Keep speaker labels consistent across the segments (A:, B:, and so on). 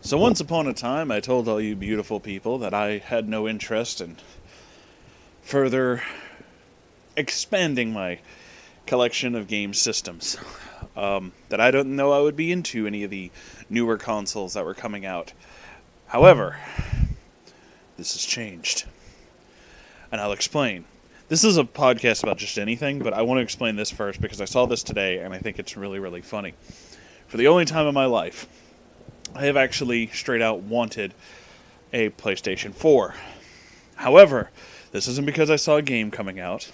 A: So once upon a time, I told all you beautiful people that I had no interest in further expanding my collection of game systems. That I don't know I would be into any of the newer consoles that were coming out. However, this has changed. And I'll explain. This is a podcast about just anything, but I want to explain this first because I saw this today and I think it's really, really funny. For the only time in my life, I have actually straight out wanted a PlayStation 4. However, this isn't because I saw a game coming out.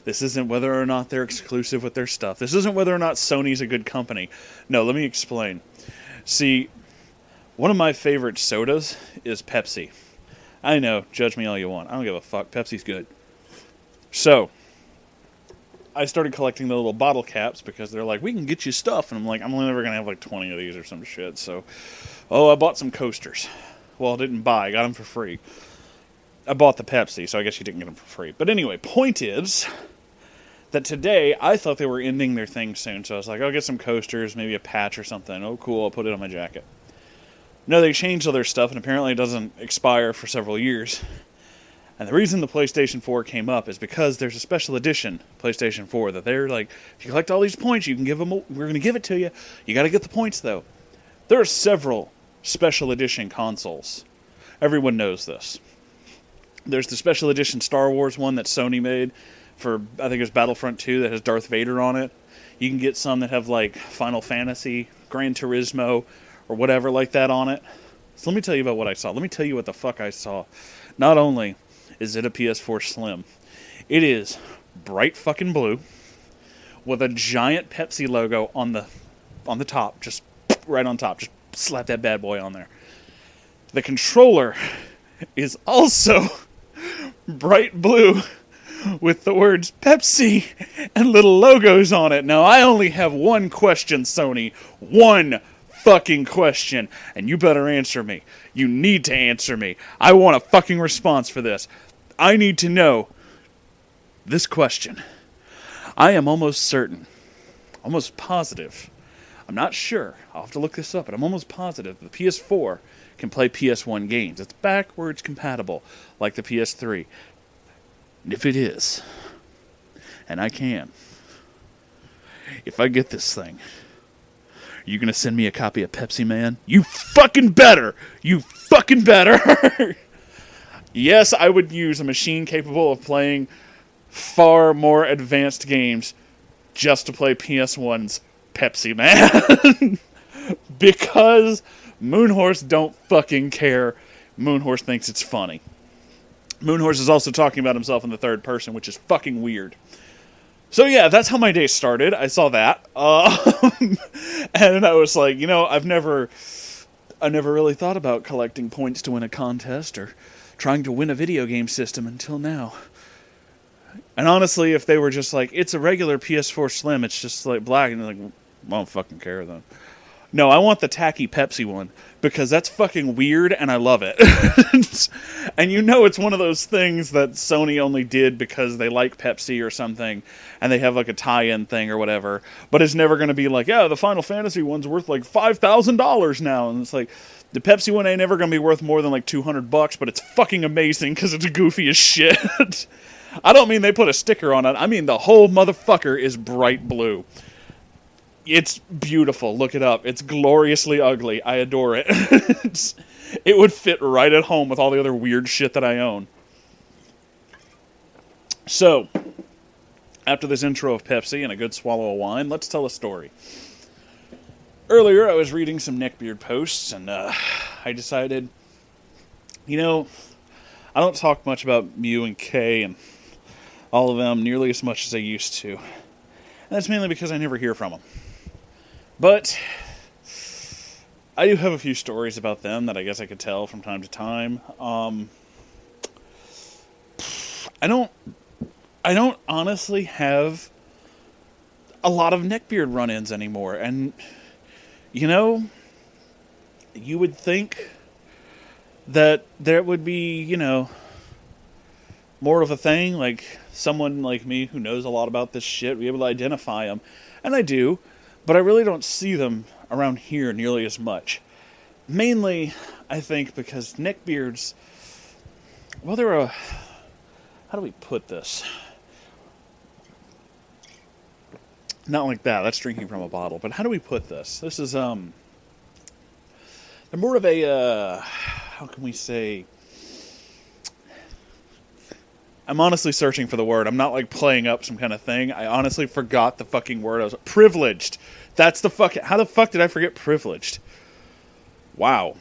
A: This isn't whether or not they're exclusive with their stuff. This isn't whether or not Sony's a good company. No, let me explain. See, one of my favorite sodas is Pepsi. I know, judge me all you want. I don't give a fuck. Pepsi's good. So, I started collecting the little bottle caps because they're like, we can get you stuff. And I'm like, I'm only never going to have like 20 of these or some shit. So, I bought some coasters. Well, I didn't buy. I got them for free. I bought the Pepsi, so I guess you didn't get them for free. But anyway, point is that today I thought they were ending their thing soon. So I was like, I'll get some coasters, maybe a patch or something. Oh, cool. I'll put it on my jacket. No, they changed all their stuff, and apparently it doesn't expire for several years. And the reason the PlayStation 4 came up is because there's a special edition PlayStation 4 that they're like, if you collect all these points, you can give them. We're going to give it to you. You got to get the points, though. There are several special edition consoles. Everyone knows this. There's the special edition Star Wars one that Sony made for, I think it was Battlefront 2 that has Darth Vader on it. You can get some that have like Final Fantasy, Gran Turismo, or whatever like that on it. So let me tell you about what I saw. Let me tell you what the fuck I saw. Not only is it a PS4 Slim, it is bright fucking blue with a giant Pepsi logo on the top, just right on top. Just slap that bad boy on there. The controller is also bright blue with the words Pepsi and little logos on it. Now, I only have one question, Sony. One fucking question. And you better answer me. You need to answer me. I want a fucking response for this. I need to know this question. I am almost certain, almost positive, I'm not sure, I'll have to look this up, but I'm almost positive the PS4 can play PS1 games. It's backwards compatible, like the PS3. And if it is, and I can, if I get this thing, are you going to send me a copy of Pepsi Man? You fucking better! You fucking better! Yes, I would use a machine capable of playing far more advanced games just to play PS1's Pepsi Man. Because Moonhorse don't fucking care. Moonhorse thinks it's funny. Moonhorse is also talking about himself in the third person, which is fucking weird. So yeah, that's how my day started. I saw that. And I was like, I never really thought about collecting points to win a contest or trying to win a video game system until now. And honestly, if they were just like, it's a regular PS4 Slim, it's just like black, and like, I don't fucking care then. No, I want the tacky Pepsi one, because that's fucking weird, and I love it. And it's one of those things that Sony only did because they like Pepsi or something, and they have like a tie-in thing or whatever, but it's never going to be like, yeah, the Final Fantasy one's worth like $5,000 now, and it's like, the Pepsi one ain't never going to be worth more than like $200, but it's fucking amazing because it's goofy as shit. I don't mean they put a sticker on it, I mean the whole motherfucker is bright blue. It's beautiful. Look it up. It's gloriously ugly. I adore it. It would fit right at home with all the other weird shit that I own. So, after this intro of Pepsi and a good swallow of wine, let's tell a story. Earlier, I was reading some Neckbeard posts, and I decided, I don't talk much about Mew and Kay and all of them nearly as much as I used to. And that's mainly because I never hear from them. But I do have a few stories about them that I guess I could tell from time to time. I don't honestly have a lot of Neckbeard run-ins anymore. And, you would think that there would be, more of a thing, like someone like me who knows a lot about this shit, be able to identify them. And I do, but I really don't see them around here nearly as much. Mainly, I think, because neckbeards, well, they're a, how do we put this? Not like that, that's drinking from a bottle, but how do we put this? This is, they're more of a, how can we say, I'm honestly searching for the word. I'm not like playing up some kind of thing. I honestly forgot the fucking word. I was privileged. That's the fuck. How the fuck did I forget privileged? Wow.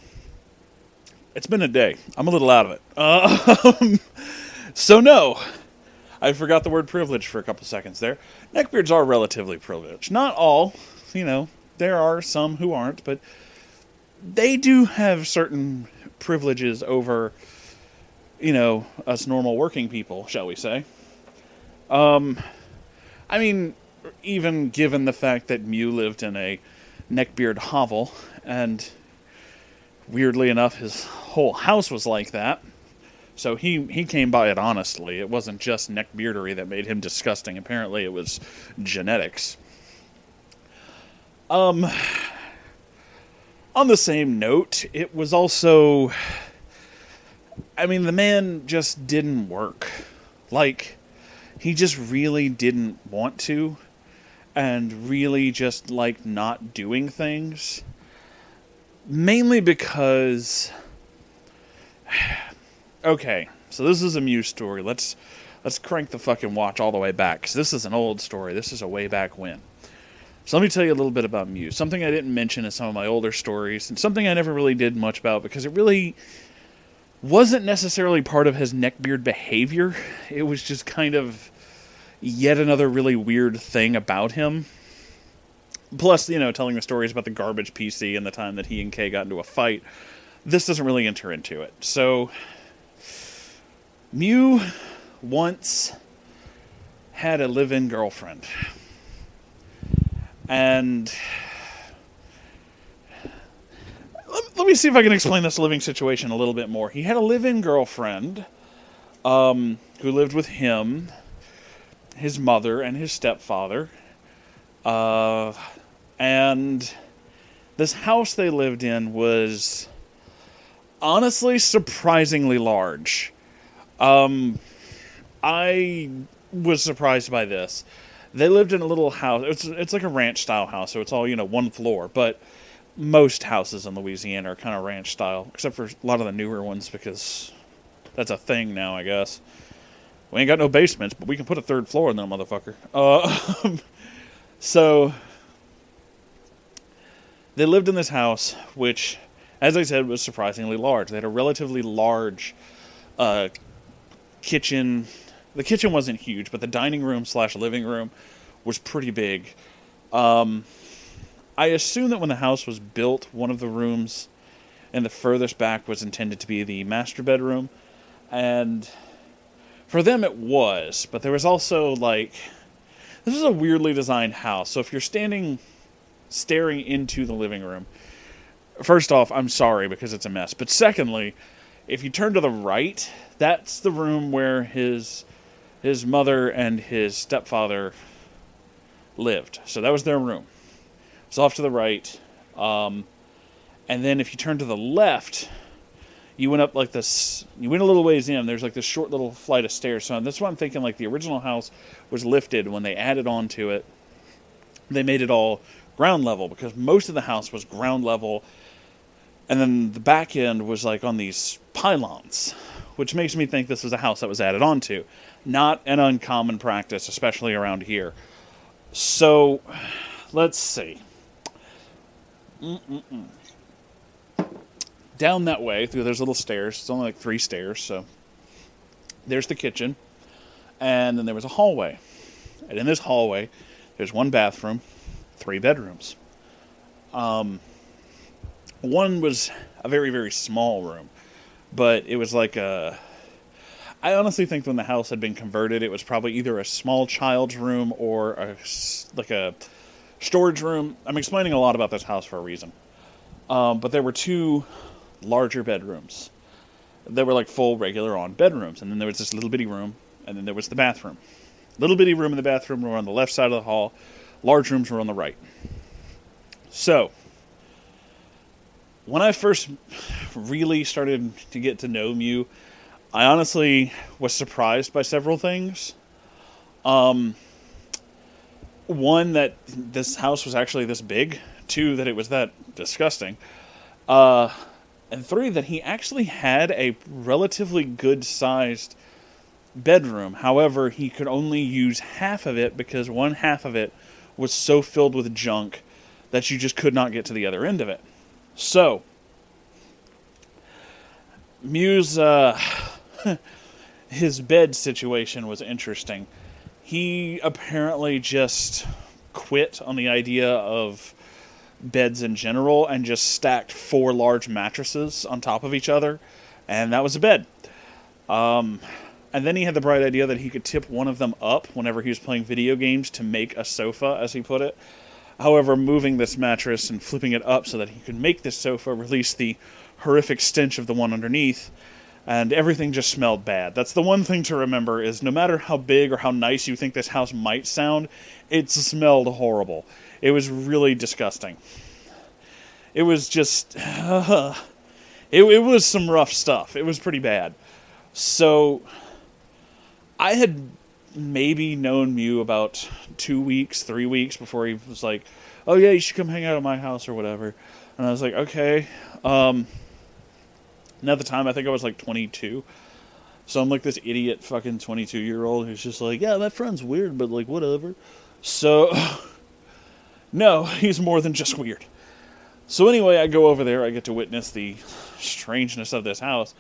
A: It's been a day. I'm a little out of it. So no, I forgot the word privilege for a couple seconds there. Neckbeards are relatively privileged. Not all. There are some who aren't, but they do have certain privileges over us normal working people, shall we say. I mean, even given the fact that Mew lived in a Neckbeard hovel, and weirdly enough, his whole house was like that, so he came by it honestly. It wasn't just neckbeardery that made him disgusting. Apparently, it was genetics. On the same note, it was also... I mean, the man just didn't work. Like, he just really didn't want to, and really just liked not doing things. Mainly because... Okay, so this is a Mew story. Let's crank the fucking watch all the way back, because this is an old story. This is a way back when. So let me tell you a little bit about Mew. Something I didn't mention in some of my older stories, and something I never really did much about, because it really... wasn't necessarily part of his neckbeard behavior. It was just kind of yet another really weird thing about him. Plus, telling the stories about the garbage PC and the time that he and Kay got into a fight. This doesn't really enter into it. So, Mew once had a live-in girlfriend. And... let me see if I can explain this living situation a little bit more. He had a live-in girlfriend who lived with him, his mother, and his stepfather. And this house they lived in was honestly surprisingly large. I was surprised by this. They lived in a little house. It's like a ranch-style house, so it's all, one floor, but... most houses in Louisiana are kind of ranch style, except for a lot of the newer ones, because that's a thing now, I guess. We ain't got no basements, but we can put a third floor in that motherfucker. So, they lived in this house, which, as I said, was surprisingly large. They had a relatively large kitchen. The kitchen wasn't huge, but the dining room / living room was pretty big. I assume that when the house was built, one of the rooms in the furthest back was intended to be the master bedroom. And for them it was, but there was also, this is a weirdly designed house. So if you're staring into the living room, first off, I'm sorry because it's a mess. But secondly, if you turn to the right, that's the room where his mother and his stepfather lived. So that was their room. It's off to the right, and then if you turn to the left, you went up like this, you went a little ways in, there's like this short little flight of stairs. So that's what I'm thinking, the original house was lifted. When they added on to it, they made it all ground level, because most of the house was ground level, and then the back end was on these pylons, which makes me think this was a house that was added on to. Not an uncommon practice, especially around here. So, let's see. Down that way, through those little stairs, it's only 3 stairs, so there's the kitchen, and then there was a hallway. And in this hallway, there's 1 bathroom, 3 bedrooms. One was a very, very small room, but it was I honestly think when the house had been converted, it was probably either a small child's room or a storage room. I'm explaining a lot about this house for a reason. But there were 2 larger bedrooms. They were full regular on bedrooms. And then there was this little bitty room. And then there was the bathroom. Little bitty room and the bathroom were on the left side of the hall. Large rooms were on the right. So, when I first really started to get to know Mew, I honestly was surprised by several things. One, that this house was actually this big. Two, that it was that disgusting. And three, that he actually had a relatively good-sized bedroom. However, he could only use half of it because one half of it was so filled with junk that you just could not get to the other end of it. So, Mew's, his bed situation was interesting. He apparently just quit on the idea of beds in general and just stacked 4 large mattresses on top of each other, and that was a bed. And then he had the bright idea that he could tip one of them up whenever he was playing video games to make a sofa, as he put it. However, moving this mattress and flipping it up so that he could make this sofa released the horrific stench of the one underneath, and everything just smelled bad. That's the one thing to remember, is no matter how big or how nice you think this house might sound, it smelled horrible. It was really disgusting. It was just... it was some rough stuff. It was pretty bad. So, I had maybe known Mew about 2 weeks, 3 weeks before he was like, oh yeah, you should come hang out at my house or whatever. And I was like, okay. And at the time, I think I was like 22. So I'm like this idiot fucking 22-year-old who's just like, yeah, that friend's weird, but like, whatever. So, no, he's more than just weird. So anyway, I go over there, I get to witness the strangeness of this house,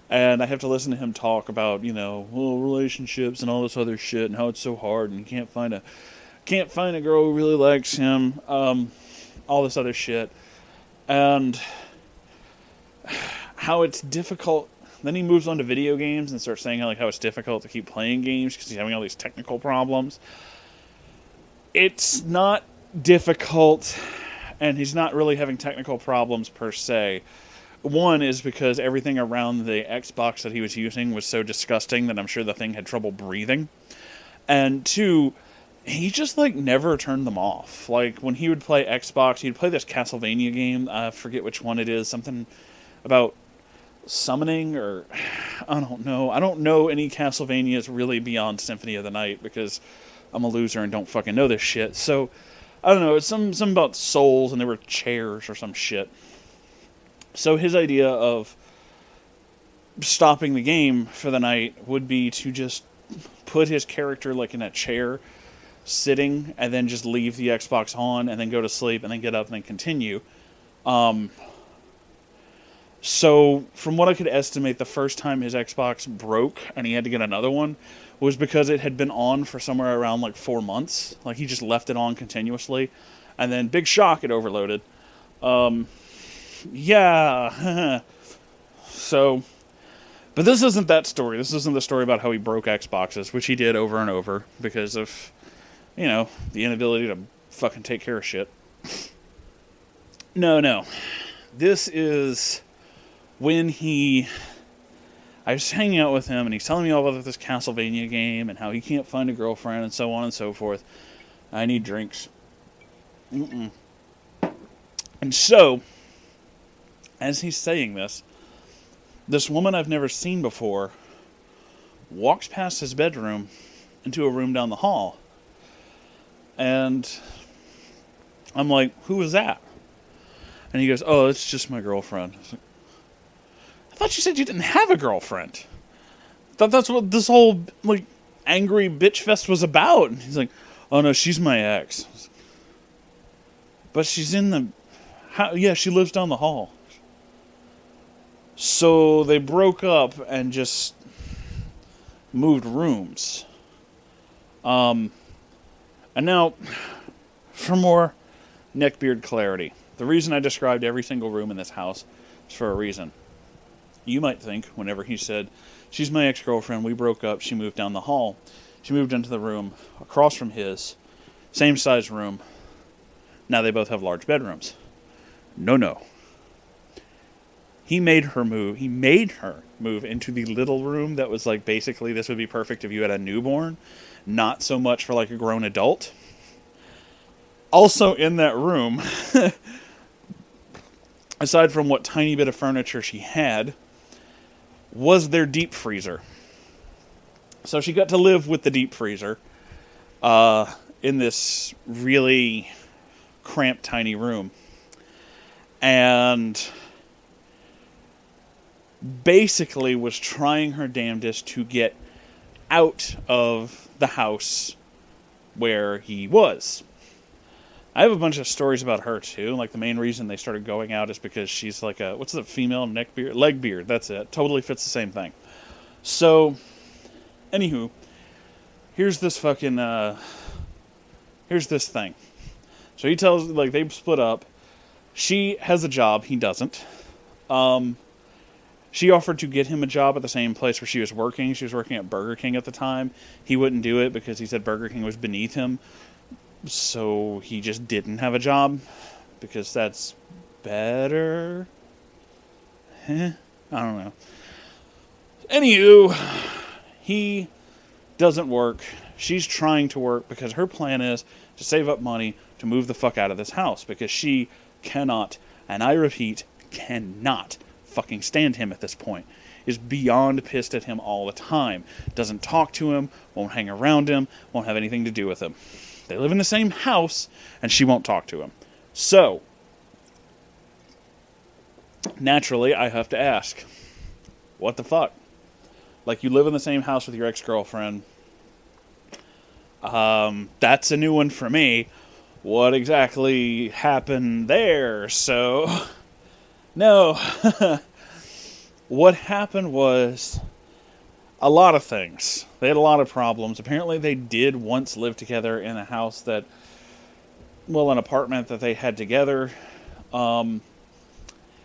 A: and I have to listen to him talk about, relationships and all this other shit, and how it's so hard, and you can't find a girl who really likes him, all this other shit, and how it's difficult. Then he moves on to video games and starts saying how it's difficult to keep playing games because he's having all these technical problems. It's not difficult, and he's not really having technical problems per se. One is because everything around the Xbox that he was using was so disgusting that I'm sure the thing had trouble breathing. And two, he just never turned them off. Like when he would play Xbox, he'd play this Castlevania game. I forget which one it is. Something about summoning, or I don't know. I don't know any Castlevanias really beyond Symphony of the Night because I'm a loser and don't fucking know this shit. So I don't know. It's something about souls and there were chairs or some shit. So his idea of stopping the game for the night would be to just put his character in a chair, sitting, and then just leave the Xbox on, and then go to sleep, and then get up and then continue. So, from what I could estimate, the first time his Xbox broke, and he had to get another one, was because it had been on for somewhere around 4 months. He just left it on continuously, and then, big shock, it overloaded. Yeah. So, but this isn't that story. This isn't the story about how he broke Xboxes, which he did over and over because of, the inability to fucking take care of shit. No. This is when I was hanging out with him and he's telling me all about this Castlevania game and how he can't find a girlfriend and so on and so forth. I need drinks. And so, as he's saying this woman I've never seen before walks past his bedroom into a room down the hall. And I'm like, who was that? And he goes, oh, it's just my girlfriend. I thought you said you didn't have a girlfriend. I thought that's what this whole, angry bitch fest was about. And he's like, oh no, she's my ex. But she's in the... yeah, she lives down the hall. So they broke up and just moved rooms. And now, for more Neckbeard clarity, the reason I described every single room in this house is for a reason. You might think, whenever he said, she's my ex-girlfriend, we broke up, she moved down the hall. She moved into the room across from his, same size room. Now they both have large bedrooms. No. He made her move into the little room that was basically this would be perfect if you had a newborn. Not so much for a grown adult. Also in that room, aside from what tiny bit of furniture she had, was their deep freezer. So she got to live with the deep freezer in this really cramped, tiny room. And basically was trying her damnedest to get out of the house where he was. I have a bunch of stories about her, too. Like, the main reason they started going out is because she's like a... What's the female? Neckbeard? Legbeard, that's it. Totally fits the same thing. So, anywho, here's this fucking... here's this thing. So he tells... Like, they split up. She has a job. He doesn't. She offered to get him a job at the same place where she was working. She was working at Burger King at the time. He wouldn't do it because he said Burger King was beneath him. So he just didn't have a job because that's better. I don't know. Anywho, he doesn't work. She's trying to work because her plan is to save up money to move the fuck out of this house because she cannot, and I repeat, cannot fucking stand him at this point. Is beyond pissed at him all the time. Doesn't talk to him, won't hang around him, won't have anything to do with him. They live in the same house, and she won't talk to him. So, naturally, I have to ask, what the fuck? Like, you live in the same house with your ex-girlfriend. That's a new one for me. What exactly happened there? So, no. What happened was a lot of things. They had a lot of problems. Apparently they did once live together in a house that, well, an apartment that they had together.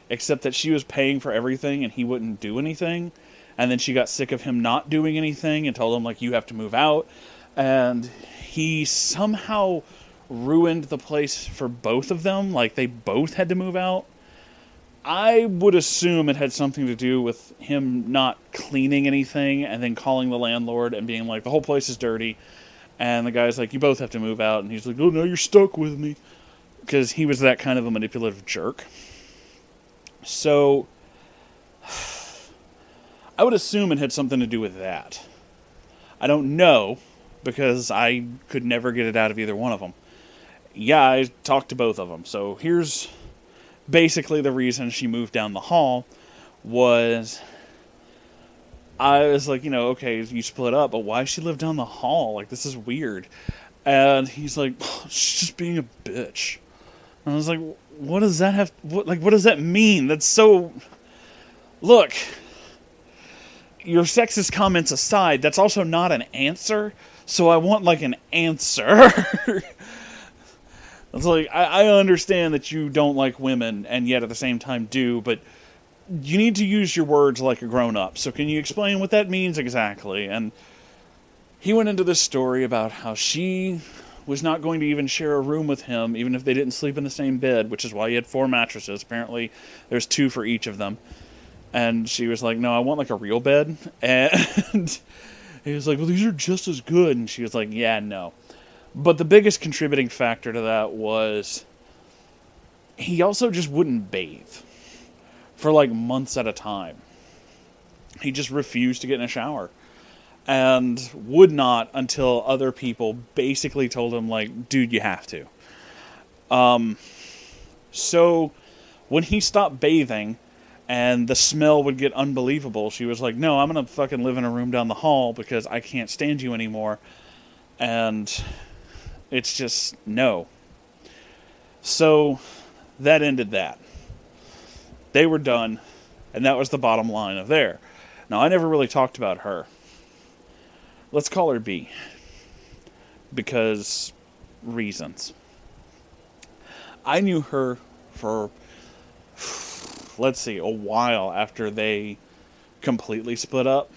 A: Except that she was paying for everything and he wouldn't do anything. And then she got sick of him not doing anything and told him, like, you have to move out. And he somehow ruined the place for both of them. Like, they both had to move out. I would assume it had something to do with him not cleaning anything and then calling the landlord and being like, the whole place is dirty. And the guy's like, you both have to move out. And he's like, oh, no, you're stuck with me. Because he was that kind of a manipulative jerk. So, I would assume it had something to do with that. I don't know, because I could never get it out of either one of them. Yeah, I talked to both of them. So here's basically the reason she moved down the hall was, I was like, okay, you split up, but why she live down the hall? Like, this is weird. And he's like, she's just being a bitch. And I was like, what does that have, what does that mean? That's so, look, your sexist comments aside, that's also not an answer, so I want, like, an answer. It's like, I understand that you don't like women, and yet at the same time do, but you need to use your words like a grown-up. So can you explain what that means exactly? And he went into this story about how she was not going to even share a room with him, even if they didn't sleep in the same bed, which is why he had 4 mattresses. Apparently, there's 2 for each of them. And she was like, no, I want, like, a real bed. And he was like, well, these are just as good. And she was like, yeah, no. But the biggest contributing factor to that was he also just wouldn't bathe for, like, months at a time. He just refused to get in a shower. And would not until other people basically told him, like, dude, you have to. So when he stopped bathing and the smell would get unbelievable, she was like, no, I'm going to fucking live in a room down the hall because I can't stand you anymore. And it's just, no. So that ended that. They were done, and that was the bottom line of there. Now, I never really talked about her. Let's call her B. Because reasons. I knew her for, let's see, a while after they completely split up.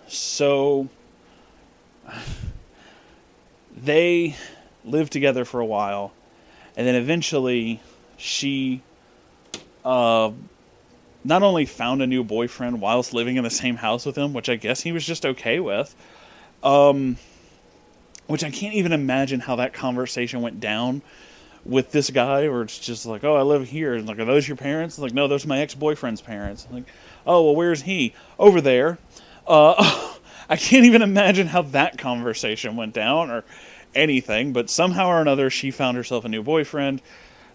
A: So they lived together for a while, and then eventually she not only found a new boyfriend whilst living in the same house with him, which I guess he was just okay with, which I can't even imagine how that conversation went down with this guy, or it's just like, oh, I live here. And like, are those your parents? Like, no, those are my ex-boyfriend's parents. Like, oh, well, where's he? Over there. I can't even imagine how that conversation went down or anything, but somehow or another, she found herself a new boyfriend,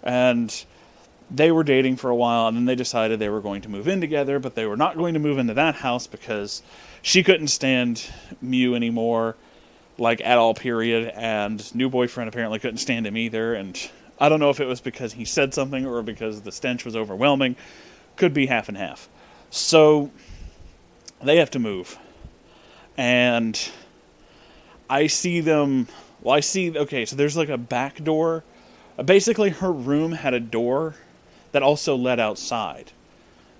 A: and they were dating for a while, and then they decided they were going to move in together, but they were not going to move into that house because she couldn't stand Mew anymore, like, at all, period, and new boyfriend apparently couldn't stand him either, and I don't know if it was because he said something or because the stench was overwhelming. Could be half and half. So, they have to move. And I see them... Well, okay, so there's like a back door. Basically, her room had a door that also led outside.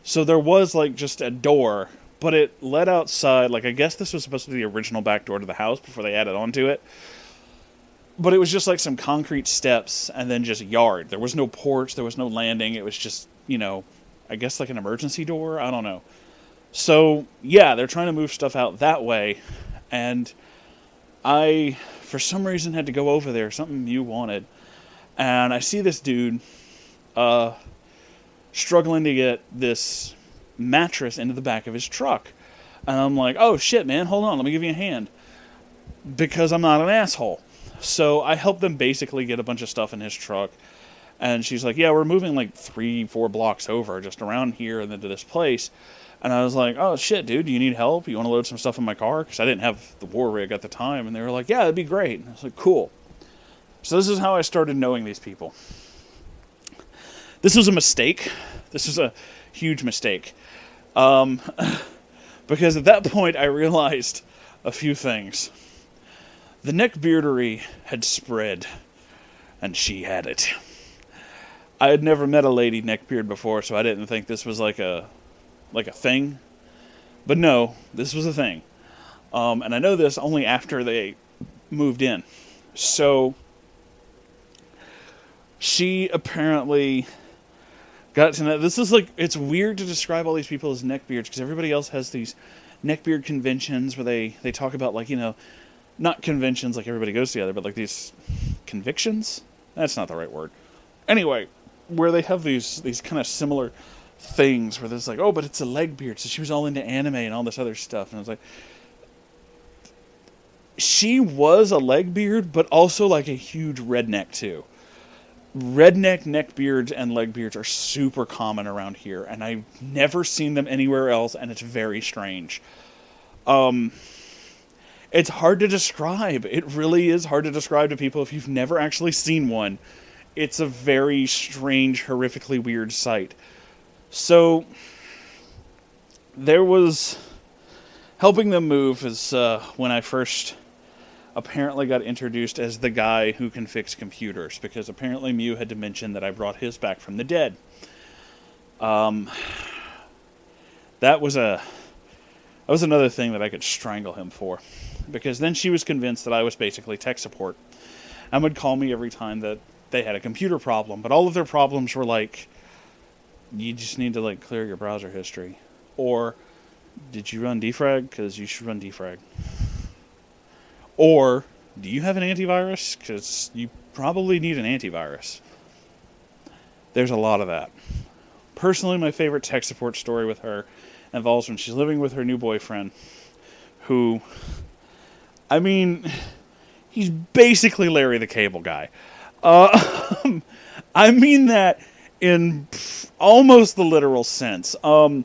A: So there was like just a door, but it led outside. Like, I guess this was supposed to be the original back door to the house before they added on to it. But it was just like some concrete steps and then just yard. There was no porch, there was no landing. It was just, I guess like an emergency door. I don't know. So, yeah, they're trying to move stuff out that way. And I, for some reason, had to go over there. Something you wanted. And I see this dude struggling to get this mattress into the back of his truck. And I'm like, oh, shit, man, hold on, let me give you a hand. Because I'm not an asshole. So I helped them basically get a bunch of stuff in his truck. And she's like, yeah, we're moving like 3-4 blocks over, just around here and then to this place. And I was like, oh, shit, dude, do you need help? You want to load some stuff in my car? Because I didn't have the war rig at the time. And they were like, yeah, that'd be great. And I was like, cool. So this is how I started knowing these people. This was a mistake. This was a huge mistake. Because at that point, I realized a few things. The Neckbeardery had spread, and she had it. I had never met a lady neckbeard before, so I didn't think this was like a thing. But no, this was a thing. And I know this only after they moved in. So she apparently got to know... This is like... It's weird to describe all these people as neckbeards, because everybody else has these neckbeard conventions where they talk about, like, not conventions like everybody goes together, but like these convictions? That's not the right word. Anyway, where they have these kind of similar things where there's like, oh, but it's a Legbeard, so she was all into anime and all this other stuff. And I was like, she was a Legbeard, but also like a huge redneck too. Redneck neckbeards and Legbeards are super common around here, and I've never seen them anywhere else, and it's very strange. It's hard to describe. It really is hard to describe to people if you've never actually seen one. It's a very strange, horrifically weird sight. So, there was... Helping them move is when I first apparently got introduced as the guy who can fix computers, because apparently Mew had to mention that I brought his back from the dead. That was another thing that I could strangle him for. Because then she was convinced that I was basically tech support. And would call me every time that they had a computer problem. But all of their problems were like, you just need to like clear your browser history. Or, did you run defrag? Because you should run defrag. Or, do you have an antivirus? Because you probably need an antivirus. There's a lot of that. Personally, my favorite tech support story with her involves when she's living with her new boyfriend, who... I mean, he's basically Larry the Cable Guy. I mean that in almost the literal sense. I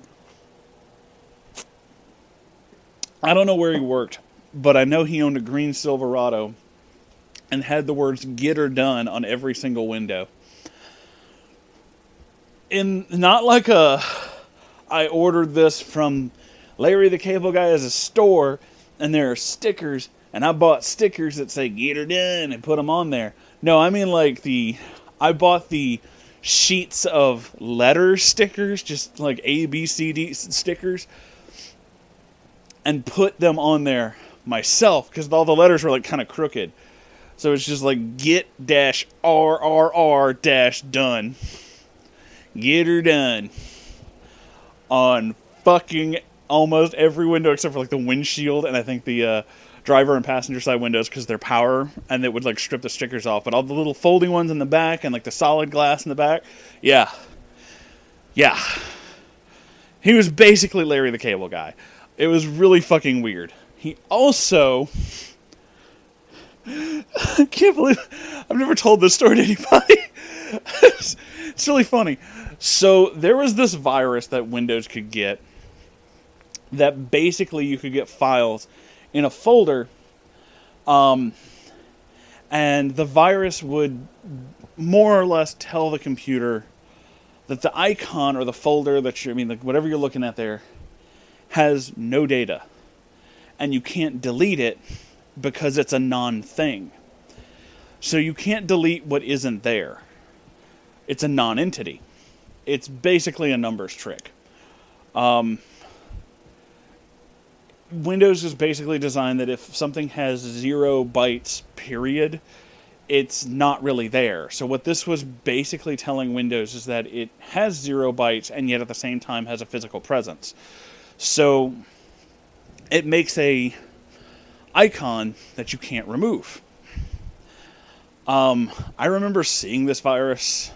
A: don't know where he worked, but I know he owned a green Silverado and had the words "Get her done" on every single window. Not like I ordered this from Larry the Cable Guy as a store, and there are stickers, and I bought stickers that say "Get her done" and put them on there. No, I mean like I bought the sheets of letter stickers, just like A, B, C, D stickers, and put them on there myself, because all the letters were like kind of crooked. So it's just like get-RRR-done. Get her done. On fucking almost every window except for like the windshield and I think the driver and passenger side windows because they're power, and it would like strip the stickers off. But all the little folding ones in the back and like the solid glass in the back, yeah. He was basically Larry the Cable Guy. It was really fucking weird. He also, I can't believe I've never told this story to anybody. It's really funny. So there was this virus that Windows could get that basically you could get files in a folder, and the virus would more or less tell the computer that the icon or the folder that whatever you're looking at there has no data, and you can't delete it because it's a non-thing. So you can't delete what isn't there. It's a non-entity. It's basically a numbers trick. Windows is basically designed that if something has 0 bytes, period, it's not really there. So what this was basically telling Windows is that it has 0 bytes and yet at the same time has a physical presence. So it makes a icon that you can't remove. I remember seeing this virus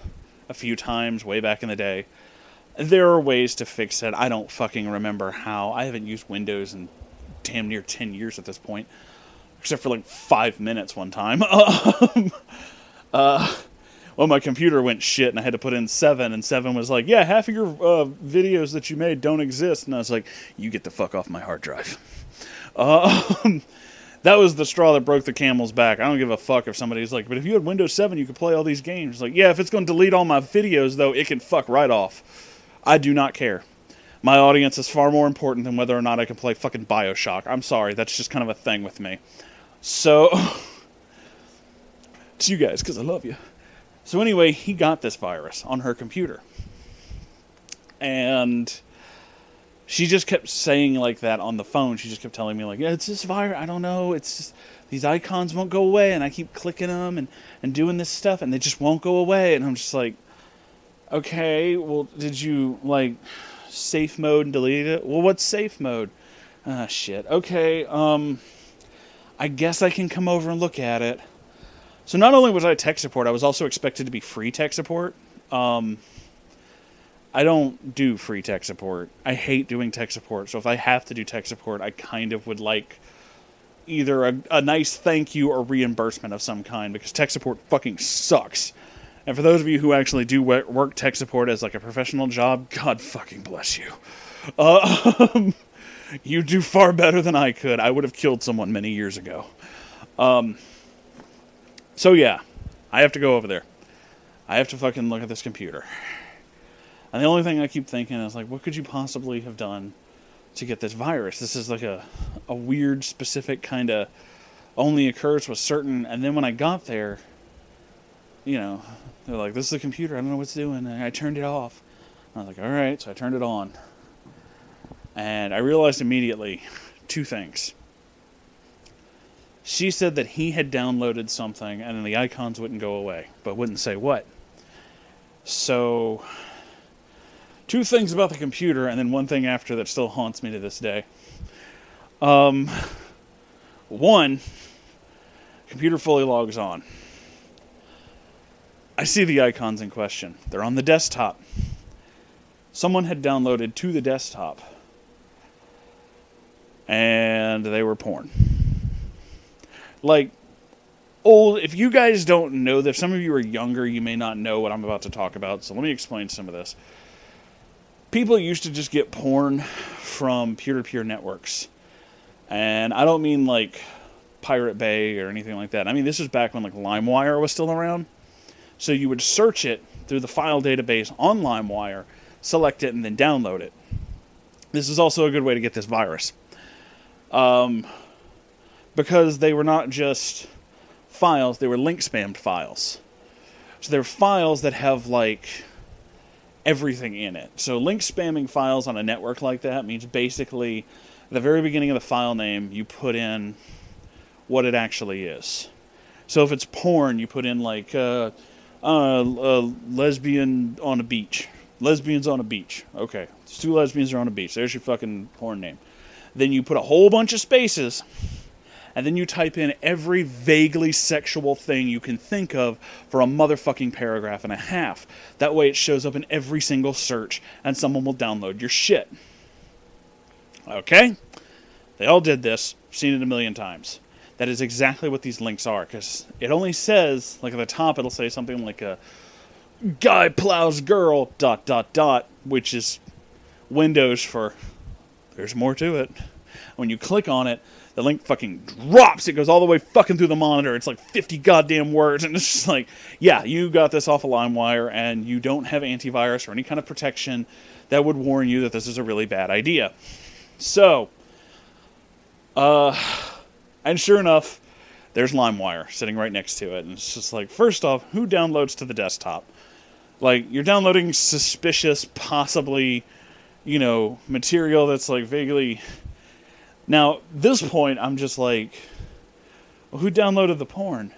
A: a few times way back in the day. There are ways to fix it. I don't fucking remember how. I haven't used Windows in damn near 10 years at this point, except for like 5 minutes one time. Well, my computer went shit and I had to put in 7, and 7 was like, yeah, half of your videos that you made don't exist. And I was like, you get the fuck off my hard drive. That was the straw that broke the camel's back. I don't give a fuck if somebody's like, but if you had Windows 7, you could play all these games. Like, yeah, if it's going to delete all my videos, though, it can fuck right off. I do not care. My audience is far more important than whether or not I can play fucking Bioshock. I'm sorry, that's just kind of a thing with me. So, it's you guys, because I love you. So anyway, he got this virus on her computer. And she just kept saying like that on the phone. She just kept telling me like, yeah, it's this virus. I don't know. It's just, these icons won't go away. And I keep clicking them and doing this stuff. And they just won't go away. And I'm just like, okay, well, did you like safe mode and delete it? Well, what's safe mode? Ah, shit. Okay, I guess I can come over and look at it. So not only was I tech support, I was also expected to be free tech support. I don't do free tech support. I hate doing tech support. So if I have to do tech support, I kind of would like either a nice thank you or reimbursement of some kind, because tech support fucking sucks. And for those of you who actually do work tech support as like a professional job, God fucking bless you. You do far better than I could. I would have killed someone many years ago. So yeah, I have to go over there. I have to fucking look at this computer. And the only thing I keep thinking is, like, what could you possibly have done to get this virus? This is like a weird, specific kind of only occurs with certain... And then when I got there, you know, they're like, this is the computer. I don't know what it's doing. And I turned it off. I was like, all right. So I turned it on. And I realized immediately 2 things. She said that he had downloaded something and then the icons wouldn't go away, but wouldn't say what. So... 2 things about the computer, and then 1 thing after that still haunts me to this day. 1, computer fully logs on. I see the icons in question. They're on the desktop. Someone had downloaded to the desktop, and they were porn. Like, old, if you guys don't know this, some of you are younger, you may not know what I'm about to talk about, so let me explain some of this. People used to just get porn from peer-to-peer networks. And I don't mean like Pirate Bay or anything like that. I mean, this was back when like LimeWire was still around. So you would search it through the file database on LimeWire, select it, and then download it. This is also a good way to get this virus. Because they were not just files, they were link spammed files. So they're files that have like... everything in it. So link spamming files on a network like that means basically at the very beginning of the file name you put in what it actually is. So if it's porn, you put in like lesbian on a beach. Lesbians on a beach. Okay, it's 2 lesbians are on a beach. There's your fucking porn name. Then you put a whole bunch of spaces, and then you type in every vaguely sexual thing you can think of for a motherfucking paragraph and a half. That way it shows up in every single search, and someone will download your shit. Okay? They all did this. I've seen it a million times. That is exactly what these links are, because it only says, like at the top, it'll say something like a guy plows girl, ... which is Windows for there's more to it. When you click on it, the link fucking drops. It goes all the way fucking through the monitor. It's like 50 goddamn words, and it's just like, yeah, you got this off of LimeWire, and you don't have antivirus or any kind of protection that would warn you that this is a really bad idea. So, and sure enough, there's LimeWire sitting right next to it. And it's just like, first off, who downloads to the desktop? Like, you're downloading suspicious, possibly, material that's like vaguely... Now, this point, I'm just like, well, who downloaded the porn?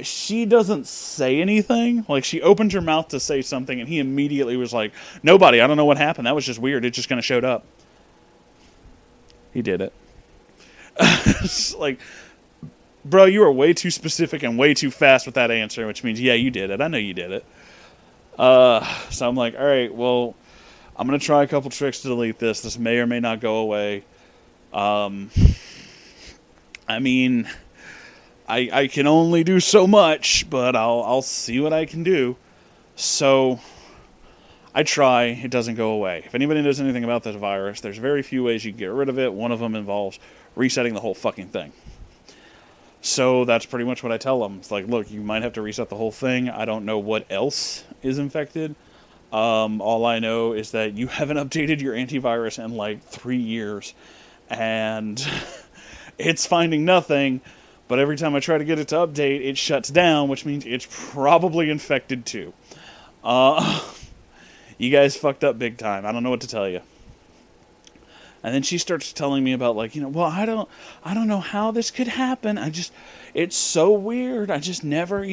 A: She doesn't say anything. Like, she opened her mouth to say something, and he immediately was like, nobody, I don't know what happened. That was just weird. It just kind of showed up. He did it. It's like, bro, you are way too specific and way too fast with that answer, which means, yeah, you did it. I know you did it. So I'm like, all right, well, I'm going to try a couple tricks to delete this. This may or may not go away. I mean, I can only do so much, but I'll see what I can do. So I try. It doesn't go away. If anybody knows anything about this virus, there's very few ways you can get rid of it. One of them involves resetting the whole fucking thing. So that's pretty much what I tell them. It's like, look, you might have to reset the whole thing. I don't know what else is infected. All I know is that you haven't updated your antivirus in like 3 years. And it's finding nothing. But every time I try to get it to update, it shuts down, which means it's probably infected too. You guys fucked up big time. I don't know what to tell you. And then she starts telling me about, like, well, I don't know how this could happen. It's so weird. I just never,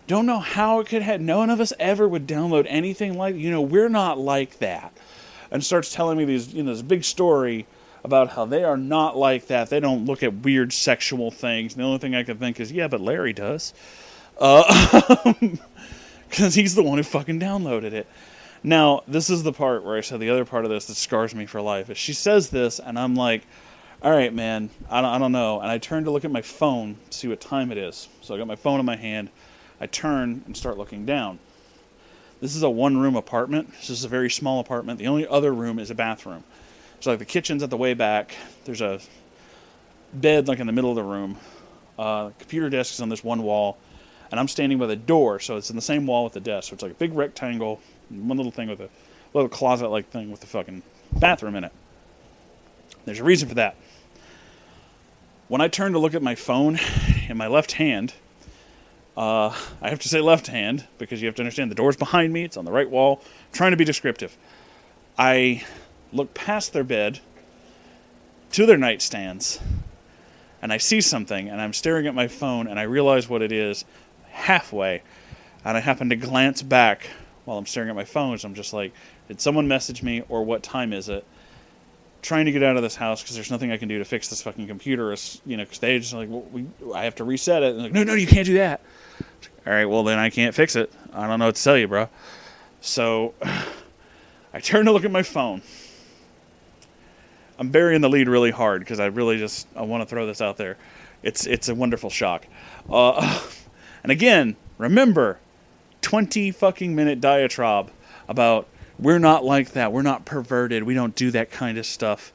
A: don't know how it could happen. None of us ever would download anything like, we're not like that. And starts telling me these, this big story about how they are not like that. They don't look at weird sexual things. And the only thing I can think is, yeah, but Larry does. Because he's the one who fucking downloaded it. Now, this is the part where I said the other part of this that scars me for life. Is she says this, and I'm like, all right, man, I don't know. And I turn to look at my phone to see what time it is. So I got my phone in my hand. I turn and start looking down. This is a one-room apartment. This is a very small apartment. The only other room is a bathroom. So like the kitchen's at the way back. There's a bed like in the middle of the room. Computer desk is on this one wall. And I'm standing by the door, so it's in the same wall with the desk. So it's like a big rectangle, one little thing with a little closet-like thing with the fucking bathroom in it. There's a reason for that. When I turn to look at my phone in my left hand, I have to say left hand, because you have to understand the door's behind me, it's on the right wall. I'm trying to be descriptive. I look past their bed to their nightstands, and I see something, and I'm staring at my phone, and I realize what it is halfway, and I happen to glance back while I'm staring at my phone, so I'm just like, did someone message me, or what time is it? Trying to get out of this house, because there's nothing I can do to fix this fucking computer, because they just like, well, I have to reset it, and like, no, you can't do that. All right, well, then I can't fix it. I don't know what to tell you, bro. So, I turn to look at my phone. I'm burying the lead really hard, because I want to throw this out there. It's a wonderful shock. And again, remember, 20 fucking minute diatribe about we're not like that, we're not perverted, we don't do that kind of stuff.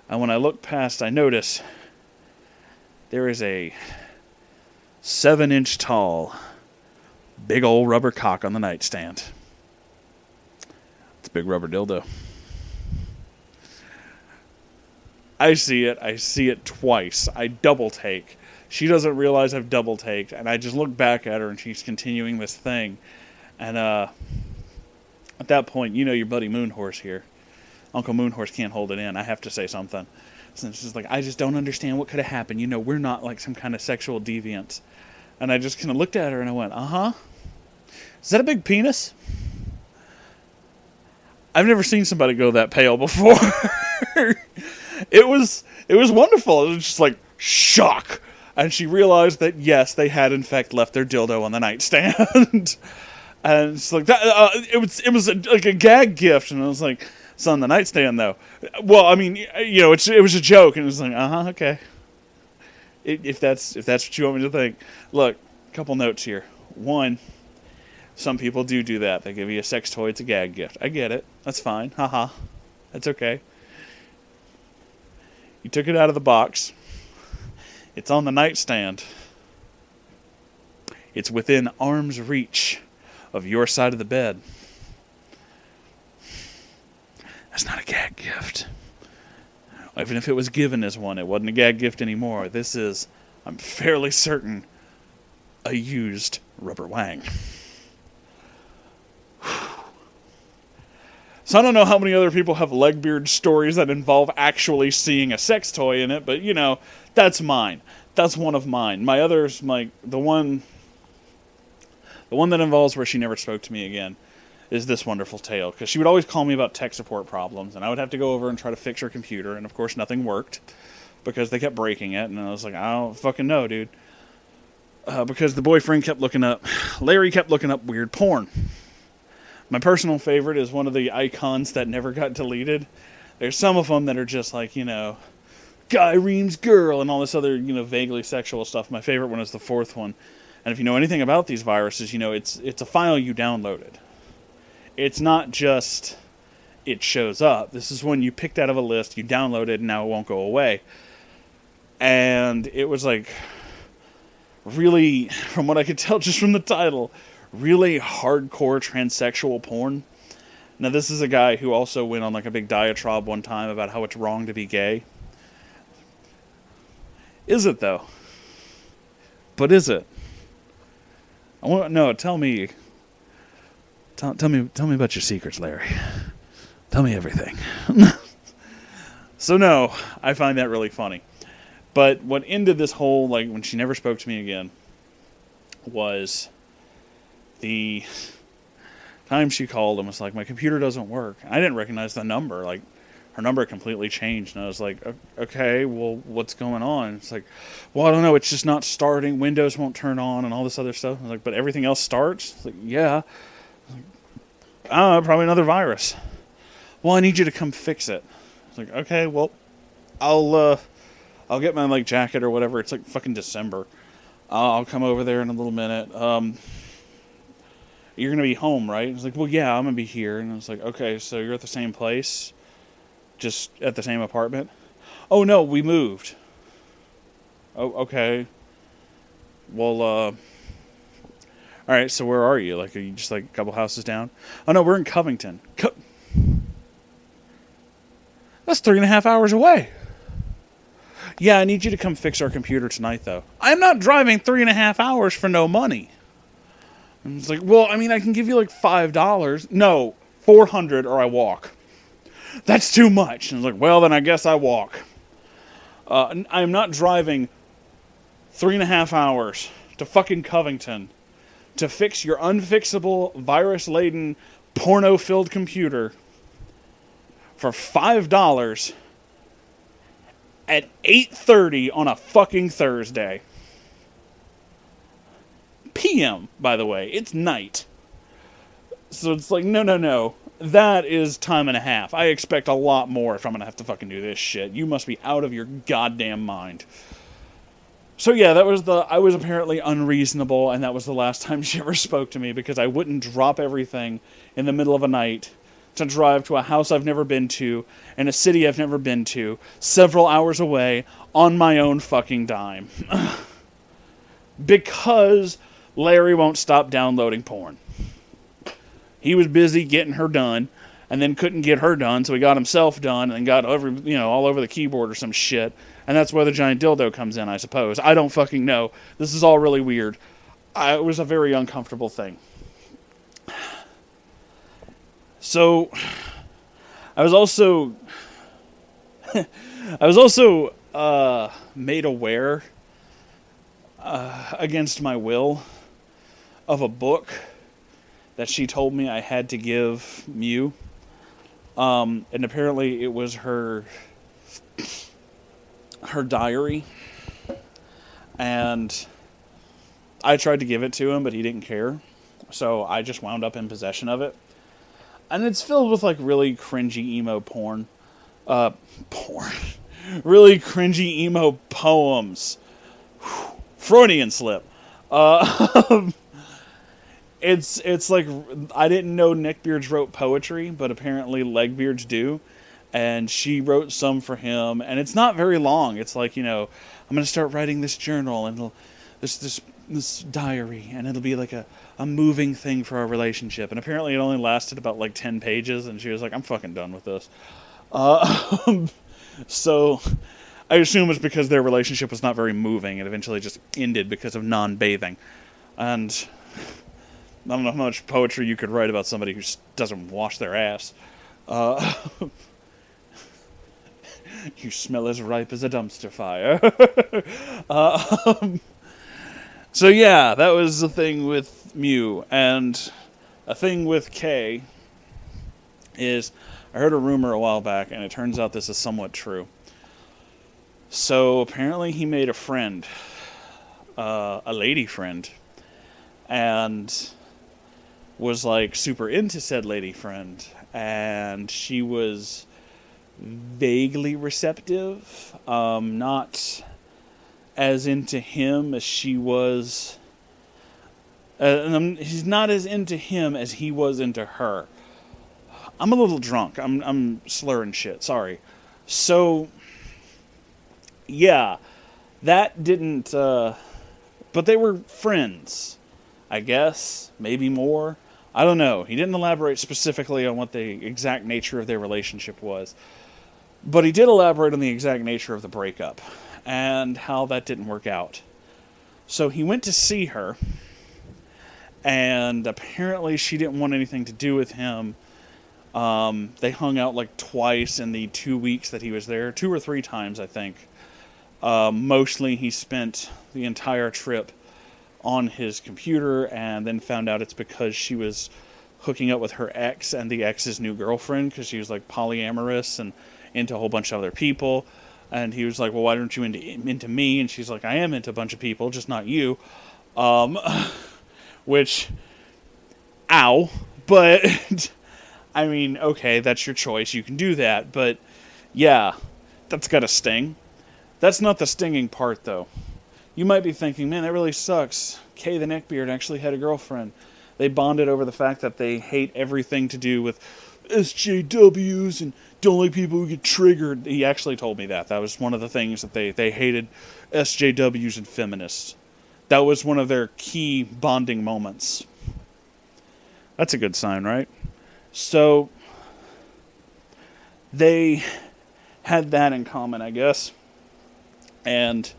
A: And when I look past, I notice there is a 7-inch tall, big old rubber cock on the nightstand. It's a big rubber dildo. I see it twice. I double take. She doesn't realize I've double taked, and I just look back at her, and she's continuing this thing. And at that point, your buddy Moonhorse here. Uncle Moonhorse can't hold it in. I have to say something. So it's just like, I just don't understand what could have happened. We're not like some kind of sexual deviants. And I just kind of looked at her, and I went, uh-huh. Is that a big penis? I've never seen somebody go that pale before. It was wonderful. It was just like, Shock! And she realized that, yes, they had in fact left their dildo on the nightstand. And it's like, that, it was like a gag gift. And I was like, it's on the nightstand, though. Well, I mean, you know, it was a joke. And it was like, okay. If that's what you want me to think. Look, a couple notes here. One, some people do that. They give you a sex toy. It's a gag gift. I get it. That's fine. Haha. That's okay. You took it out of the box. It's on the nightstand. It's within arm's reach of your side of the bed. That's not a gag gift. Even if it was given as one, it wasn't a gag gift anymore. This is, I'm fairly certain, a used rubber wang. So I don't know how many other people have Legbeard stories that involve actually seeing a sex toy in it, but, you know, that's mine. That's one of mine. My others, like, the one that involves where she never spoke to me again is this wonderful tale. Because she would always call me about tech support problems, and I would have to go over and try to fix her computer, and of course nothing worked, because they kept breaking it, and I was like, I don't fucking know, dude. Because the boyfriend kept looking up, Larry kept looking up weird porn. My personal favorite is one of the icons that never got deleted. There's some of them that are just like, you know, guy reams girl and all this other, you know, vaguely sexual stuff. My favorite one is the fourth one. And if you know anything about these viruses, you know it's a file you downloaded. It's not just it shows up. This is one you picked out of a list, you download it, and now it won't go away. And it was like really, from what I could tell just from the title, really hardcore transsexual porn. Now, this is a guy who also went on like a big diatribe one time about how it's wrong to be gay. Is it, though? But is it? I want to know. Tell me. Tell me about your secrets, Larry. Tell me everything. So no, I find that really funny. But what ended this whole, like, when she never spoke to me again, was the time she called and was like, my computer doesn't work. I didn't recognize the number. Like, her number completely changed. And I was like, okay, well, what's going on? It's like, well, I don't know. It's just not starting. Windows won't turn on and all this other stuff. I was like, but everything else starts? It's like, yeah. I was like, probably another virus. Well, I need you to come fix it. It's like, okay, well, I'll get my, like, jacket or whatever. It's like fucking December. I'll come over there in a little minute. You're going to be home, right? It's like, well, yeah, I'm going to be here. And I was like, okay, so you're at the same place? Just at the same apartment? Oh, no, we moved. Oh, okay. Well, all right, so where are you? Like, are you just, like, a couple houses down? Oh, no, we're in Covington. That's 3.5 hours away. Yeah, I need you to come fix our computer tonight, though. I'm not driving 3.5 hours for no money. And it's like, well, I mean, I can give you like $5. No, $400 or I walk. That's too much. And it's like, well, then I guess I walk. I'm not driving 3.5 hours to fucking Covington to fix your unfixable, virus-laden, porno-filled computer for $5 at 8:30 on a fucking Thursday. PM, by the way. It's night. So it's like, no. That is time and a half. I expect a lot more if I'm going to have to fucking do this shit. You must be out of your goddamn mind. So yeah, I was apparently unreasonable, and that was the last time she ever spoke to me, because I wouldn't drop everything in the middle of a night to drive to a house I've never been to, in a city I've never been to, several hours away, on my own fucking dime. Because Larry won't stop downloading porn. He was busy getting her done, and then couldn't get her done, so he got himself done, and got all over the keyboard or some shit. And that's where the giant dildo comes in, I suppose. I don't fucking know. This is all really weird. It was a very uncomfortable thing. So, I was also made aware, against my will, of a book that she told me I had to give Mew. And apparently it was her diary. And I tried to give it to him, but he didn't care. So I just wound up in possession of it. And it's filled with, like, really cringy emo porn. Porn. Really cringy emo poems. Freudian slip. It's like, I didn't know Neckbeards wrote poetry, but apparently Legbeards do. And she wrote some for him, and it's not very long. It's like, I'm going to start writing this journal, and this diary, and it'll be like a moving thing for our relationship. And apparently it only lasted about like 10 pages, and she was like, I'm fucking done with this. So I assume it's because their relationship was not very moving and eventually just ended because of non-bathing. And I don't know how much poetry you could write about somebody who doesn't wash their ass. You smell as ripe as a dumpster fire. So yeah, that was the thing with Mew. And a thing with Kay is, I heard a rumor a while back, and it turns out this is somewhat true. So apparently he made a friend, a lady friend, and was like super into said lady friend, and she was vaguely receptive, not as into him as she was. He's not as into him as he was into her. I'm a little drunk. I'm slurring shit. Sorry. So, yeah, that didn't. But they were friends, I guess. Maybe more. I don't know. He didn't elaborate specifically on what the exact nature of their relationship was. But he did elaborate on the exact nature of the breakup and how that didn't work out. So he went to see her, and apparently she didn't want anything to do with him. They hung out like twice in the 2 weeks that he was there. 2 or 3 times, I think. Mostly he spent the entire trip on his computer, and then found out it's because she was hooking up with her ex and the ex's new girlfriend, because she was like polyamorous and into a whole bunch of other people. And he was like, well, why aren't you into me? And she's like, I am into a bunch of people, just not you. Which, ow. But, I mean, okay, that's your choice. You can do that. But, yeah, that's got a sting. That's not the stinging part, though. You might be thinking, man, that really sucks. Kay the Neckbeard actually had a girlfriend. They bonded over the fact that they hate everything to do with SJWs and don't like people who get triggered. He actually told me that. That was one of the things that they hated, SJWs and feminists. That was one of their key bonding moments. That's a good sign, right? So, they had that in common, I guess. And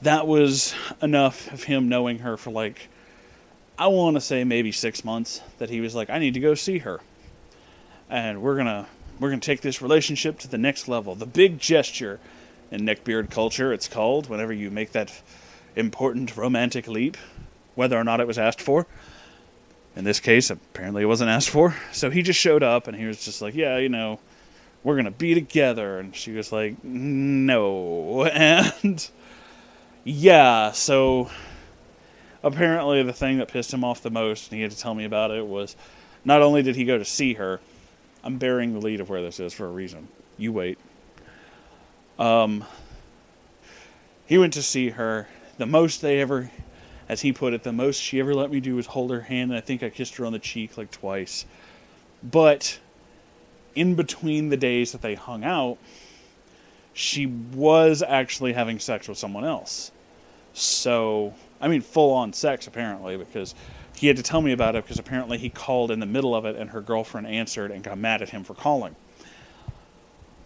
A: that was enough of him knowing her for like, I want to say maybe 6 months, that he was like, I need to go see her. And we're gonna take this relationship to the next level. The big gesture in Neckbeard culture, it's called, whenever you make that important romantic leap, whether or not it was asked for. In this case, apparently it wasn't asked for. So he just showed up, and he was just like, yeah, we're gonna be together. And she was like, no. And yeah, so apparently the thing that pissed him off the most, and he had to tell me about it, was not only did he go to see her, I'm burying the lead of where this is for a reason. You wait. He went to see her. The most they ever, as he put it, the most she ever let me do was hold her hand, and I think I kissed her on the cheek like twice. But in between the days that they hung out, she was actually having sex with someone else. So, I mean, full-on sex, apparently, because he had to tell me about it, because apparently he called in the middle of it, and her girlfriend answered and got mad at him for calling.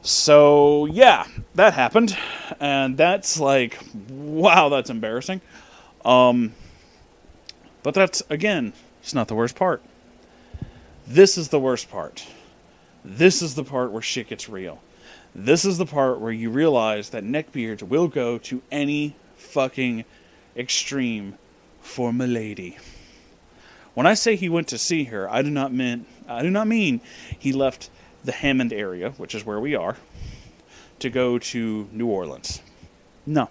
A: So, yeah, that happened, and that's like, wow, that's embarrassing. But that's, again, it's not the worst part. This is the worst part. This is the part where shit gets real. This is the part where you realize that Neckbeard will go to any fucking extreme for milady. When I say he went to see her, I do not mean he left the Hammond area, which is where we are, to go to New Orleans. No.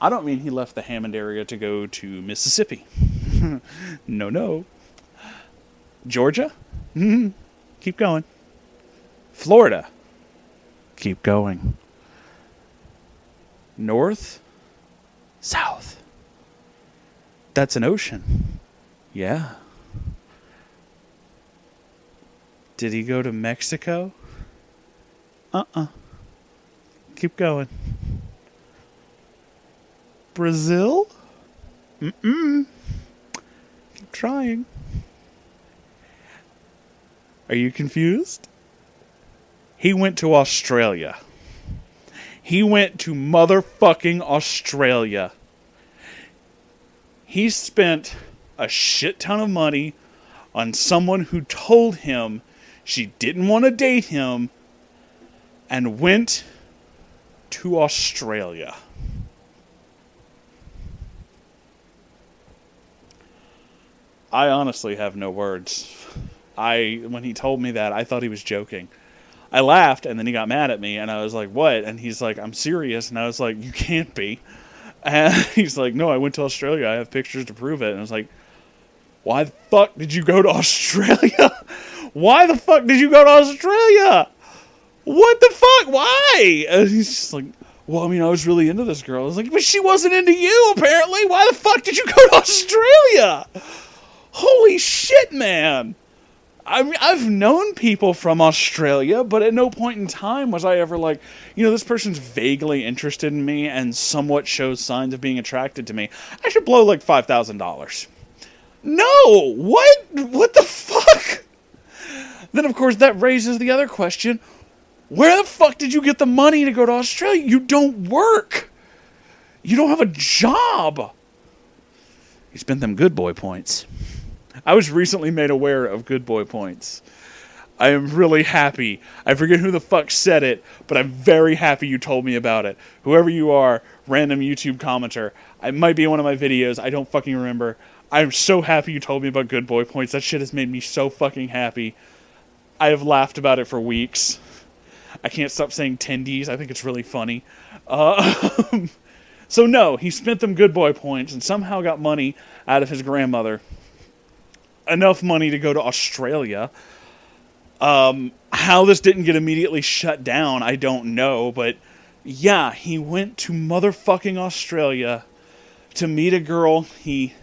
A: I don't mean he left the Hammond area to go to Mississippi. No. Georgia? Keep going. Florida? Keep going. North? South? That's an ocean. Yeah. Did he go to Mexico? Keep going. Brazil? Keep trying. Are you confused? He went to Australia. He went to motherfucking Australia. He spent a shit ton of money on someone who told him she didn't want to date him and went to Australia. I honestly have no words. When he told me that, I thought he was joking. I laughed, and then he got mad at me, and I was like, what? And he's like, I'm serious. And I was like, you can't be. And he's like, no, I went to Australia. I have pictures to prove it. And I was like, why the fuck did you go to Australia? Why the fuck did you go to Australia? What the fuck? Why? And he's just like, well, I mean, I was really into this girl. I was like, but she wasn't into you, apparently. Why the fuck did you go to Australia? Holy shit, man. I mean, I've known people from Australia, but at no point in time was I ever like, this person's vaguely interested in me and somewhat shows signs of being attracted to me. I should blow like $5,000. No! What? What the fuck? Then, of course, that raises the other question. Where the fuck did you get the money to go to Australia? You don't work. You don't have a job. You spent them good boy points. I was recently made aware of good boy points. I am really happy. I forget who the fuck said it, but I'm very happy you told me about it. Whoever you are, random YouTube commenter. It might be in one of my videos. I don't fucking remember. I'm so happy you told me about good boy points. That shit has made me so fucking happy. I have laughed about it for weeks. I can't stop saying tendies. I think it's really funny. So no, he spent them good boy points and somehow got money out of his grandmother. Enough money to go to Australia. How this didn't get immediately shut down, I don't know. But yeah, he went to motherfucking Australia to meet a girl. He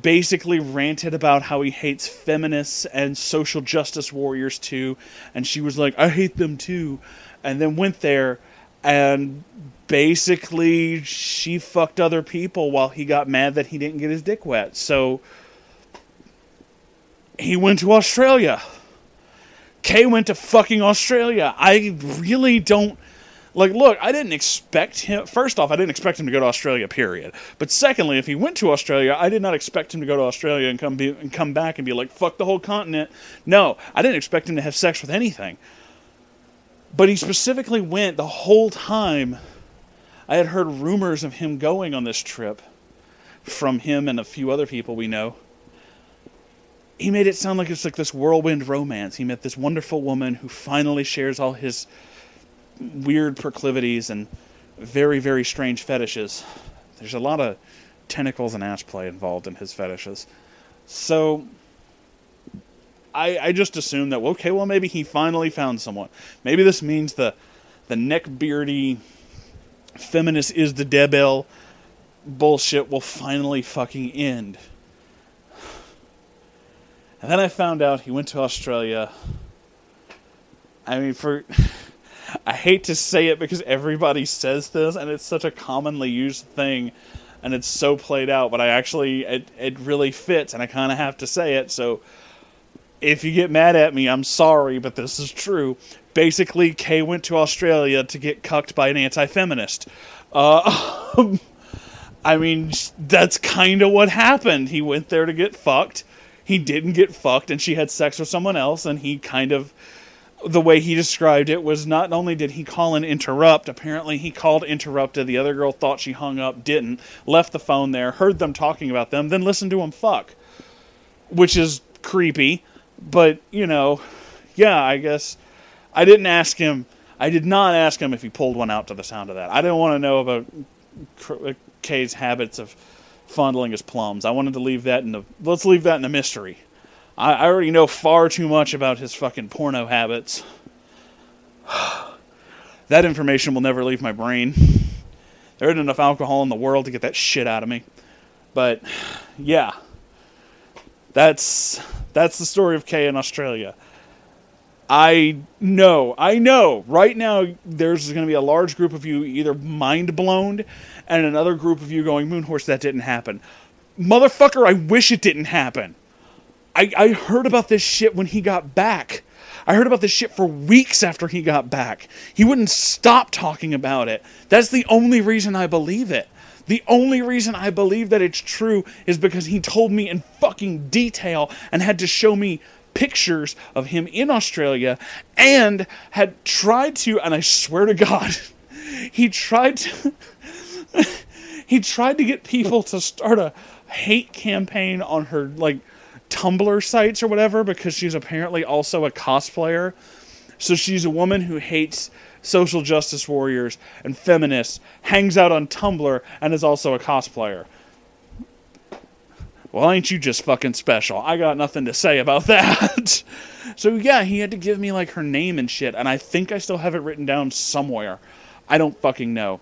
A: basically ranted about how he hates feminists and social justice warriors too. And she was like, I hate them too. And then went there and basically she fucked other people while he got mad that he didn't get his dick wet. So he went to Australia. Kay went to fucking Australia. I really don't... look, I didn't expect him... First off, I didn't expect him to go to Australia, period. But secondly, if he went to Australia, I did not expect him to go to Australia and come back and be like, fuck the whole continent. No, I didn't expect him to have sex with anything. But he specifically went the whole time. I had heard rumors of him going on this trip from him and a few other people we know. He made it sound like it's like this whirlwind romance. He met this wonderful woman who finally shares all his weird proclivities and very, very strange fetishes. There's a lot of tentacles and ass play involved in his fetishes. So I just assumed that, okay, well, maybe he finally found someone. Maybe this means the neckbeardy feminist is the devil bullshit will finally fucking end. And then I found out he went to Australia. I mean, I hate to say it because everybody says this, and it's such a commonly used thing, and it's so played out, but it really fits, and I kind of have to say it, so if you get mad at me, I'm sorry, but this is true. Basically, Kay went to Australia to get cucked by an anti-feminist. I mean, that's kind of what happened. He went there to get fucked. He didn't get fucked, and she had sex with someone else, and he kind of... The way he described it was not only did he call and interrupt, apparently he called, interrupted, the other girl thought she hung up, didn't, left the phone there, heard them talking about them, then listened to him fuck. Which is creepy, but, yeah, I guess... I did not ask him if he pulled one out to the sound of that. I didn't want to know about Kay's habits of fondling his plums. I wanted to leave that let's leave that in a mystery. I already know far too much about his fucking porno habits. That information will never leave my brain. There isn't enough alcohol in the world to get that shit out of me. But, yeah. That's the story of Kay in Australia. I know. Right now, there's going to be a large group of you either mind blown, and another group of you going, Moonhorse, that didn't happen. Motherfucker, I wish it didn't happen. I heard about this shit when he got back. I heard about this shit for weeks after he got back. He wouldn't stop talking about it. That's the only reason I believe it. The only reason I believe that it's true is because he told me in fucking detail and had to show me pictures of him in Australia and had tried to, and I swear to God, he tried to get people to start a hate campaign on her, like, Tumblr sites or whatever, because she's apparently also a cosplayer. So she's a woman who hates social justice warriors and feminists, hangs out on Tumblr, and is also a cosplayer. Well, ain't you just fucking special? I got nothing to say about that. So yeah, he had to give me like her name and shit, and I think I still have it written down somewhere. I don't fucking know.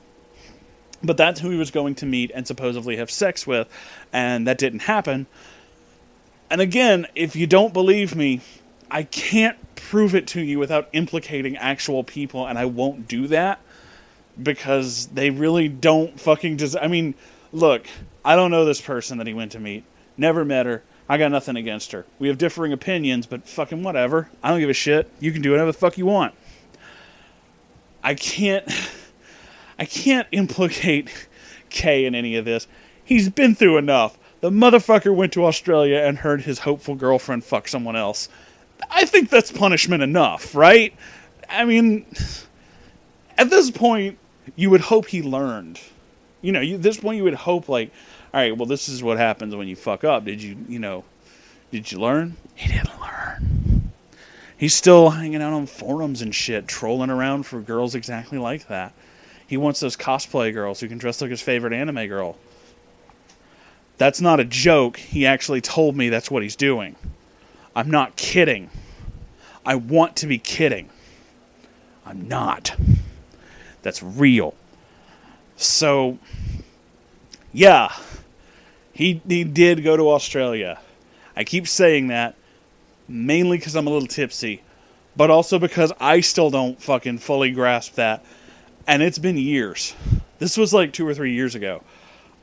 A: But that's who he was going to meet and supposedly have sex with, and that didn't happen. And again, if you don't believe me, I can't prove it to you without implicating actual people, and I won't do that because they really don't fucking I mean, look, I don't know this person that he went to meet. Never met her. I got nothing against her. We have differing opinions, but fucking whatever. I don't give a shit. You can do whatever the fuck you want. I can't implicate Kay in any of this. He's been through enough. The motherfucker went to Australia and heard his hopeful girlfriend fuck someone else. I think that's punishment enough, right? I mean, at this point, you would hope he learned. You know, at this point you would hope, like, all right, well, this is what happens when you fuck up. Did you learn? He didn't learn. He's still hanging out on forums and shit, trolling around for girls exactly like that. He wants those cosplay girls who can dress like his favorite anime girl. That's not a joke. He actually told me that's what he's doing. I'm not kidding. I want to be kidding. I'm not. That's real. So, yeah. He did go to Australia. I keep saying that, mainly because I'm a little tipsy, but also because I still don't fucking fully grasp that. And it's been years. This was like 2 or 3 years ago.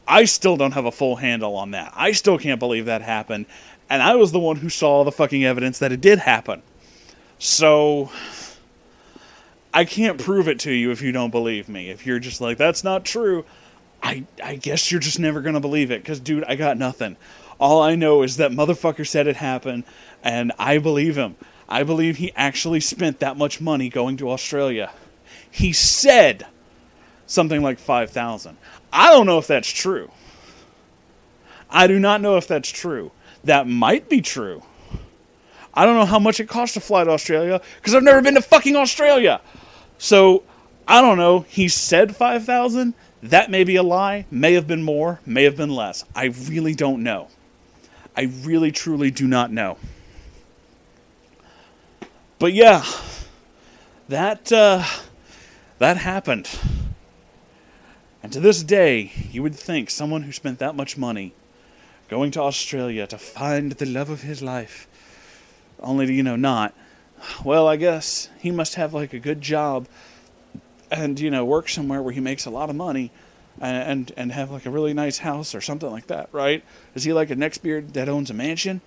A: I still don't have a full handle on that. I still can't believe that happened. And I was the one who saw the fucking evidence that it did happen. So, I can't prove it to you if you don't believe me. If you're just like, that's not true, I guess you're just never going to believe it. Because, dude, I got nothing. All I know is that motherfucker said it happened, and I believe him. I believe he actually spent that much money going to Australia. He said something like $5,000. I don't know if that's true. I do not know if that's true. That might be true. I don't know how much it costs to fly to Australia, because I've never been to fucking Australia. So, I don't know. He said 5,000. That may be a lie. May have been more. May have been less. I really don't know. I really, truly do not know. But yeah, that happened. And to this day, you would think someone who spent that much money going to Australia to find the love of his life, only to, not. Well, I guess he must have, like, a good job and, work somewhere where he makes a lot of money and have, like, a really nice house or something like that, right? Is he like a Neckbeard that owns a mansion?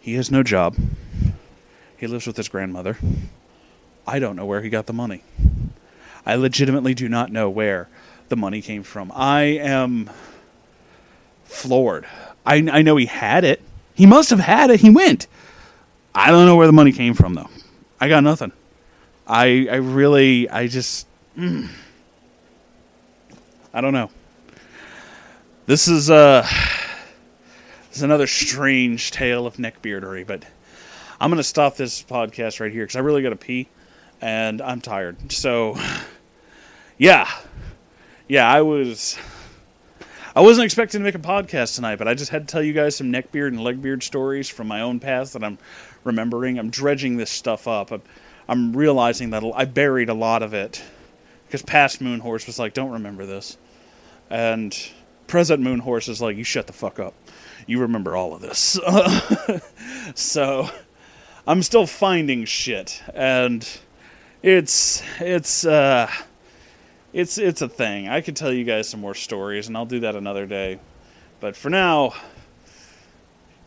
A: He has no job. He lives with his grandmother. I don't know where he got the money. I legitimately do not know where the money came from. I am floored. I know he had it. He must have had it. He went. I don't know where the money came from, though. I got nothing. I just... I don't know. This is another strange tale of neckbeardery, but I'm going to stop this podcast right here because I really got to pee, and I'm tired. So, yeah. yeah, I wasn't expecting to make a podcast tonight, but I just had to tell you guys some Neckbeard and Legbeard stories from my own past that I'm remembering. I'm dredging this stuff up. I'm realizing that I buried a lot of it because past Moonhorse was like, don't remember this. And present Moonhorse is like, you shut the fuck up. You remember all of this. So I'm still finding shit, and it's a thing. I could tell you guys some more stories, and I'll do that another day. But for now,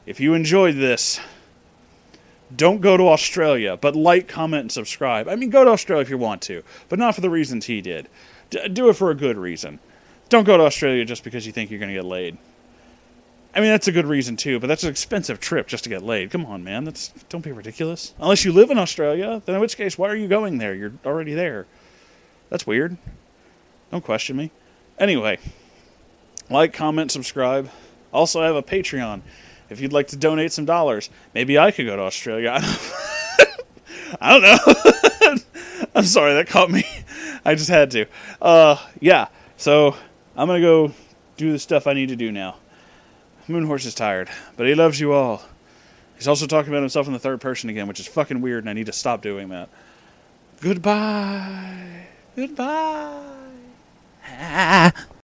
A: if you enjoyed this, don't go to Australia, but like, comment, and subscribe. I mean, go to Australia if you want to, but not for the reasons he did. Do it for a good reason. Don't go to Australia just because you think you're going to get laid. I mean, that's a good reason too, but that's an expensive trip just to get laid. Come on, man. Don't be ridiculous. Unless you live in Australia, then in which case, why are you going there? You're already there. That's weird. Don't question me. Anyway, like, comment, subscribe. Also, I have a Patreon. If you'd like to donate some dollars, maybe I could go to Australia. I don't know. I'm sorry, that caught me. I just had to. Yeah, so I'm going to go do the stuff I need to do now. Moonhorse is tired, but he loves you all. He's also talking about himself in the third person again, which is fucking weird, and I need to stop doing that. Goodbye. Goodbye.